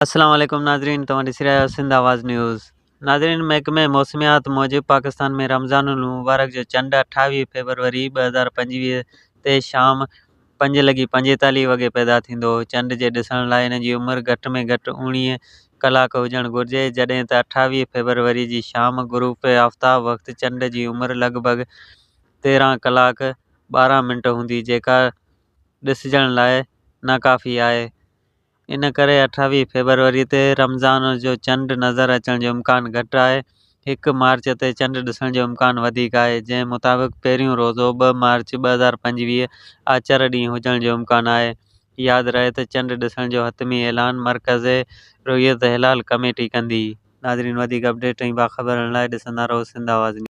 अस्सलाम वालेकुम नाज़रीन, तव्हां ॾिसी रहिया आहियो सिंध आवाज़ न्यूज़। नाज़रीन, महकमे मौसमियात मूजिबि पाकिस्तान में रमज़ानुल मुबारक जो चंडु 28 फेबरवरी 2025 ते शाम 5:45 वॻे पैदा थींदो। चंड जे ॾिसण लाइ इन जी उमिरि घटि में घटि 19 कलाक हुजणु घुरिजे, जॾहिं त 28 फेबरवरी जी शाम ग़ुरूब आफ़्ताब वक़्तु चंड जी उमिरि लॻभॻि 13 कलाक 12 मिंट हूंदी, जेका ॾिसण लाइ नाकाफ़ी आहे। इन करे 28 फेबरवरी ते रमज़ान जो चंडु नज़र अचण जो इम्कानु घटि आहे। 1 मार्च ते चंडु ॾिसण जो इम्कानु वधीक आहे, जंहिं मुताबिक़ पहिरियों रोज़ो 2 मार्च 2025 आचर ॾींहुं हुजण जो इम्कानु आहे। यादि रहे त चंडु ॾिसण जो हतमी ऐलान मरकज़ रुयत हिलाल कमेटी कंदी। नाज़रीन, वधीक अपडेट ऐं बाख़बरनि लाइ ॾिसंदा रहो सिंध आवाज़ न्यूज़।